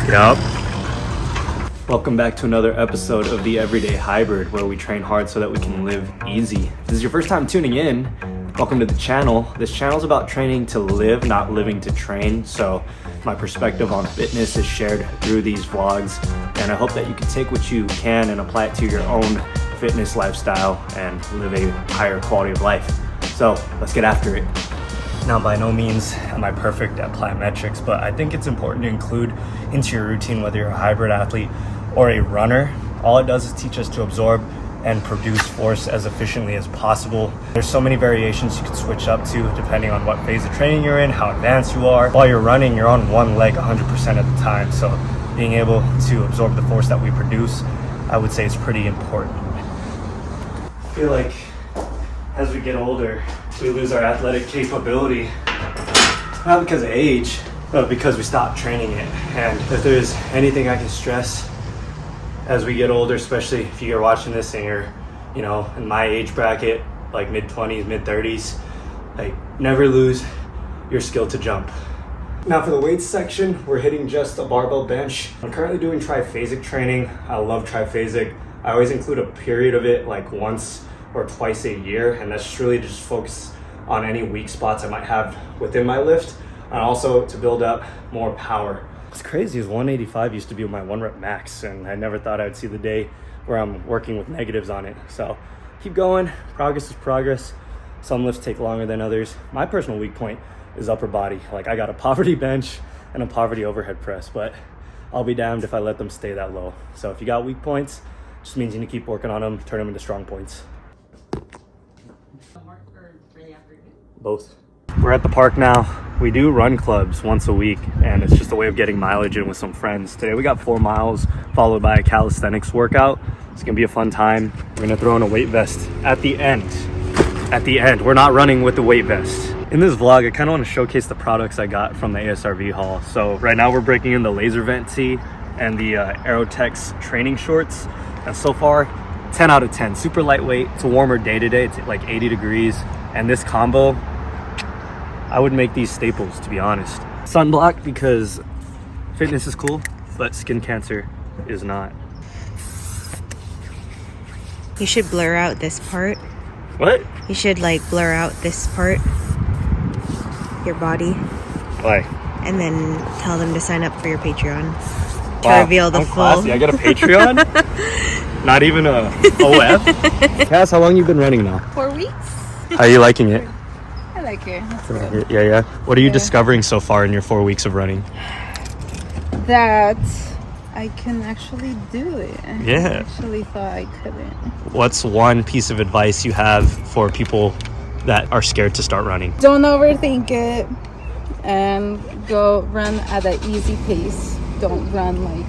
Yup. Welcome back to another episode of the Everyday Hybrid, where we train hard so that we can live easy. If this is your first time tuning in, welcome to the channel. This channel is about training to live, not living to train. So my perspective on fitness is shared through these vlogs, and I hope that you can take what you can and apply it to your own fitness lifestyle and live a higher quality of life. So let's get after it. Now, by no means am I perfect at plyometrics, but I think it's important to include into your routine, whether you're a hybrid athlete or a runner. All it does is teach us to absorb and produce force as efficiently as possible. There's so many variations you can switch up to depending on what phase of training you're in, how advanced you are. While you're running, you're on one leg 100% of the time, so being able to absorb the force that we produce, I would say, is pretty important. I feel like as we get older, we lose our athletic capability, not because of age, but because we stop training it. And if there's anything I can stress as we get older, especially if you're watching this and you're, in my age bracket, like mid-20s, mid-30s, like, never lose your skill to jump. Now for the weights section, we're hitting just a barbell bench. I'm currently doing triphasic training. I love triphasic. I always include a period of it, like once or twice a year, and that's just really just focus on any weak spots I might have within my lift, and also to build up more power. What's crazy is 185 used to be my 1 rep max, and I never thought I would see the day where I'm working with negatives on it. So keep going, progress is progress. Some lifts take longer than others. My personal weak point is upper body. Like, I got a poverty bench and a poverty overhead press, but I'll be damned if I let them stay that low. So if you got weak points, it just means you need to keep working on them, turn them into strong points. Both. We're at the park now. We do run clubs once a week, and it's just a way of getting mileage in with some friends. Today we got 4 miles followed by a calisthenics workout. It's gonna be a fun time. We're gonna throw in a weight vest at the end. We're not running with the weight vest. In this vlog, I kind of want to showcase the products I got from the ASRV haul. So right now we're breaking in the laser vent tee and the Aerotex training shorts, and so far 10 out of 10. Super lightweight. It's a warmer day today. It's like 80 degrees. And this combo, I would make these staples, to be honest. Sunblock, because fitness is cool, but skin cancer is not. You should blur out this part. What? You should blur out this part, your body. Why? And then tell them to sign up for your Patreon to Wow, reveal the I'm full. Classy. I get a Patreon? Not even a OF? Cass, how long you been running now? 4 weeks. How are you liking it? I like it. That's good. Yeah. What are you discovering so far in your 4 weeks of running? That I can actually do it. Yeah. I actually thought I couldn't. What's one piece of advice you have for people that are scared to start running? Don't overthink it and go run at an easy pace. Don't run like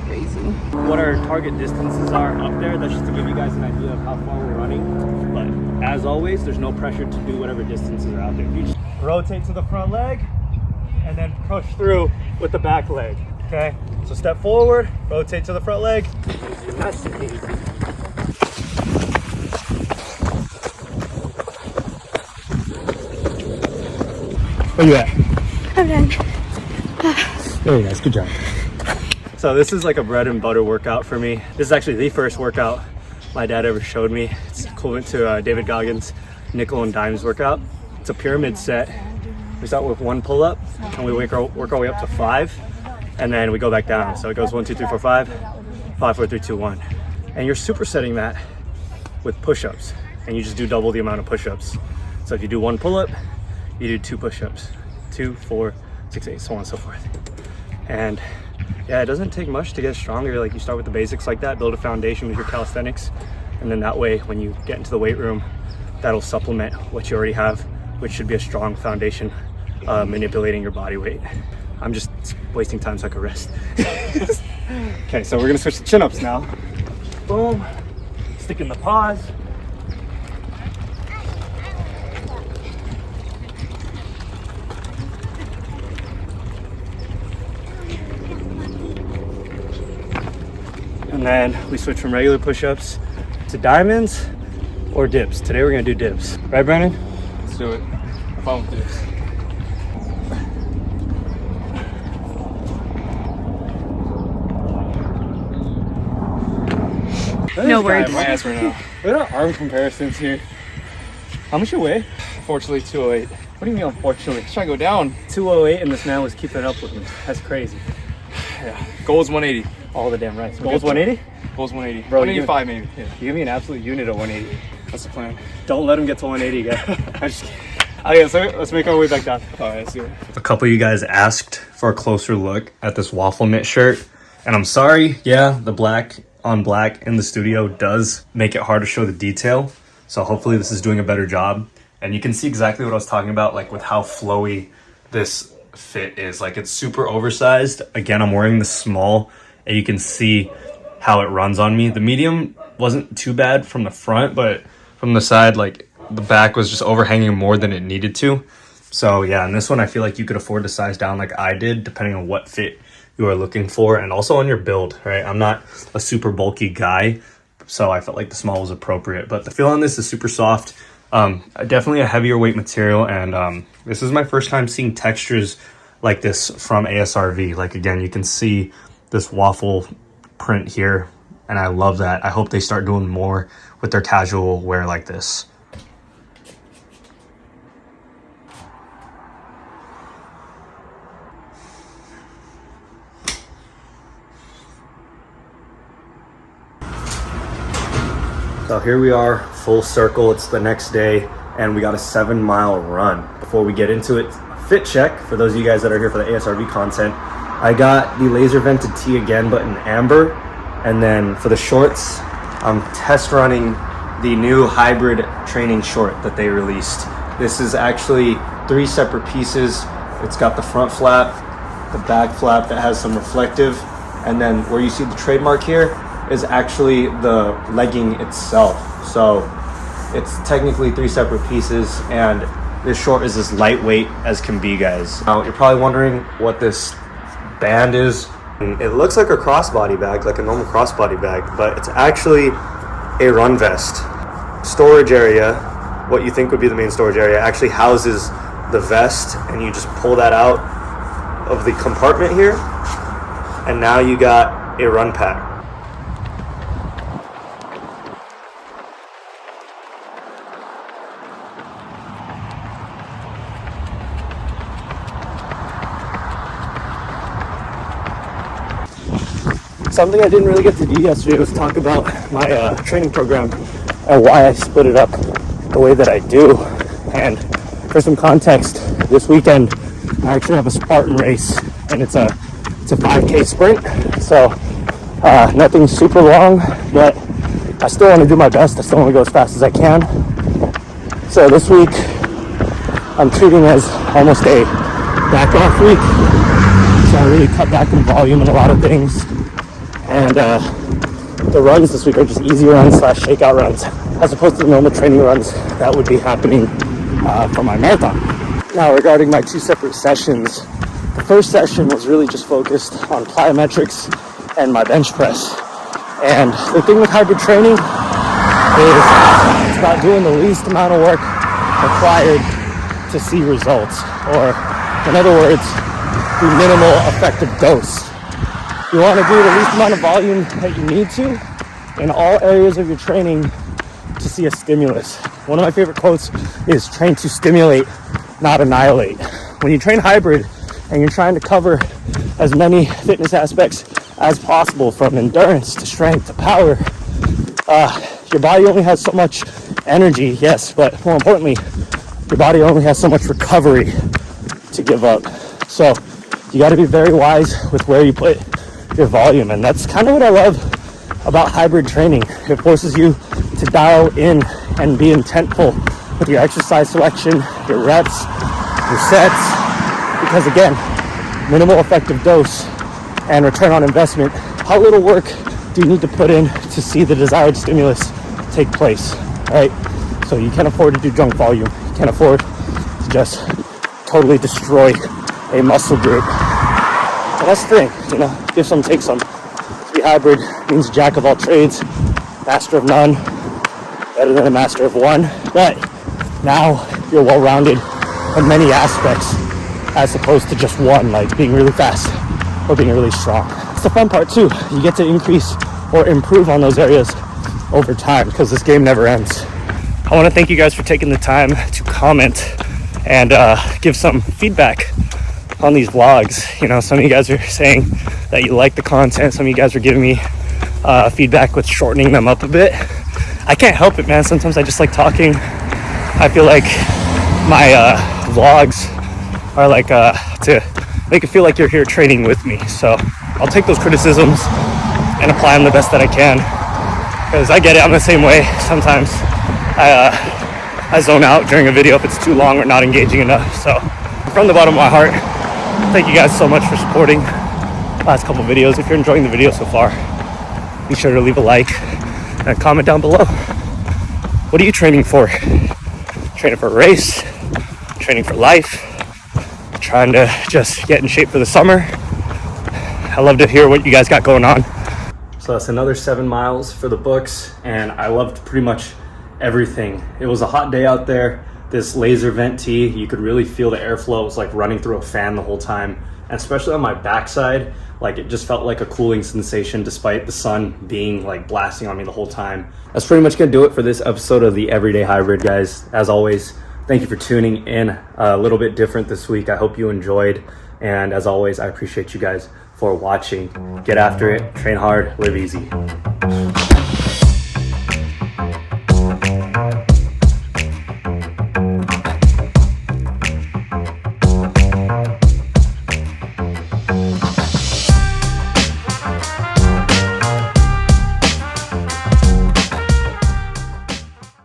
crazy. What our target distances are up there, that's just to give you guys an idea of how far we're running. But as always, there's no pressure to do whatever distances are out there. You just rotate to the front leg and then push through with the back leg. Okay, so step forward, rotate to the front leg. Nice and easy. Where you at? I'm done. Very nice, good job. So this is like a bread and butter workout for me. This is actually the first workout my dad ever showed me. It's equivalent to David Goggins' nickel and dimes workout. It's a pyramid set. We start with 1 pull-up and we work our way up to 5, and then we go back down. So it goes 1, 2, 3, 4, 5, 5, 4, 3, 2, 1. And you're supersetting that with push-ups, and you just do double the amount of push-ups. So if you do 1 pull-up, you do 2 push-ups, 2, 4, 6, 8, so on and so forth. And yeah, it doesn't take much to get stronger. Like, you start with the basics like that, build a foundation with your calisthenics, and then that way when you get into the weight room, that'll supplement what you already have, which should be a strong foundation, manipulating your body weight. I'm just wasting time so I can rest. Okay, so we're gonna switch to chin-ups now. Boom, stick in the pause. And then we switch from regular push-ups to diamonds or dips. Today we're gonna do dips. Right, Brandon? Let's do it. I'm fine with dips. No words. My ass right now. Look at our arm comparisons here. How much you weigh? Unfortunately, 208. What do you mean unfortunately? Trying to go down. 208 and this man was keeping up with me. That's crazy. Yeah. Goal is 180. All the damn rights. Goal's 180? Goal's 180. Bro, 185 maybe. Yeah. You give me an absolute unit of 180. That's the plan. Don't let him get to 180, guys. I'm just kidding. Okay, so let's make our way back down. All right, let's do it. A couple of you guys asked for a closer look at this waffle knit shirt. And I'm sorry, yeah, the black on black in the studio does make it hard to show the detail. So hopefully this is doing a better job. And you can see exactly what I was talking about, like with how flowy this fit is. Like it's super oversized. Again, I'm wearing the small and you can see how it runs on me. The medium wasn't too bad from the front, but from the side, like the back was just overhanging more than it needed to. So yeah, and this one I feel like you could afford to size down like I did, depending on what fit you are looking for and also on your build, right? I'm not a super bulky guy, so I felt like the small was appropriate. But the feel on this is super soft. Definitely a heavier weight material, and this is my first time seeing textures like this from ASRV. Like again, you can see this waffle print here, and I love that. I hope they start doing more with their casual wear like this. So here we are, full circle. It's the next day and we got a 7-mile run. Before we get into it, fit check for those of you guys that are here for the ASRV content. I got the laser vented tee again, but in amber. And then for the shorts, I'm test running the new hybrid training short that they released. This is actually 3 separate pieces. It's got the front flap, the back flap that has some reflective, and then where you see the trademark here is actually the legging itself. So it's technically 3 separate pieces, and this short is as lightweight as can be, guys. Now you're probably wondering what this band is. It looks like a crossbody bag, like a normal crossbody bag, but it's actually a run vest. Storage area, what you think would be the main storage area, actually houses the vest, and you just pull that out of the compartment here, and now you got a run pack. Something I didn't really get to do yesterday was talk about my training program and why I split it up the way that I do. And for some context, this weekend I actually have a Spartan race, and it's a 5K sprint. So nothing super long, but I still want to do my best. I still want to go as fast as I can. So this week I'm treating as almost a back off week. So I really cut back in volume and a lot of things. And the runs this week are just easy runs / shakeout runs, as opposed to the normal training runs that would be happening for my marathon. Now, regarding my 2 separate sessions, the first session was really just focused on plyometrics and my bench press. And the thing with hybrid training is it's about doing the least amount of work required to see results, or in other words, the minimal effective dose. You want to do the least amount of volume that you need to in all areas of your training to see a stimulus. One of my favorite quotes is train to stimulate, not annihilate. When you train hybrid and you're trying to cover as many fitness aspects as possible, from endurance to strength to power, your body only has so much energy, yes, but more importantly, your body only has so much recovery to give up. So you got to be very wise with where you put your volume, and that's kind of what I love about hybrid training. It forces you to dial in and be intentful with your exercise selection, your reps, your sets, because again, minimal effective dose and return on investment. How little work do you need to put in to see the desired stimulus take place, right? So you can't afford to do junk volume. You can't afford to just totally destroy a muscle group. And that's the thing, give some, take some. To be hybrid means jack of all trades, master of none, better than a master of one. But now you're well-rounded in many aspects, as opposed to just one, like being really fast or being really strong. It's the fun part too. You get to increase or improve on those areas over time because this game never ends. I want to thank you guys for taking the time to comment and give some feedback on these vlogs. You know, some of you guys are saying that you like the content. Some of you guys are giving me feedback with shortening them up a bit. I can't help it, man. Sometimes I just like talking. I feel like my vlogs are like to make it feel like you're here training with me. So I'll take those criticisms and apply them the best that I can, because I get it. I'm the same way. Sometimes I zone out during a video if it's too long or not engaging enough. So from the bottom of my heart, thank you guys so much for supporting the last couple videos. If you're enjoying the video so far, be sure to leave a like and comment down below. What are you training for? Training for a race? Training for life? Trying to just get in shape for the summer? I love to hear what you guys got going on. So that's another 7 miles for the books, and I loved pretty much everything. It was a hot day out there. This laser vent tee, you could really feel the airflow. It was like running through a fan the whole time, and especially on my backside, like it just felt like a cooling sensation despite the sun being like blasting on me the whole time. That's pretty much gonna do it for this episode of the Everyday Hybrid, guys. As always, thank you for tuning in. A little bit different this week. I hope you enjoyed, and as always, I appreciate you guys for watching. Get after it, train hard, live easy.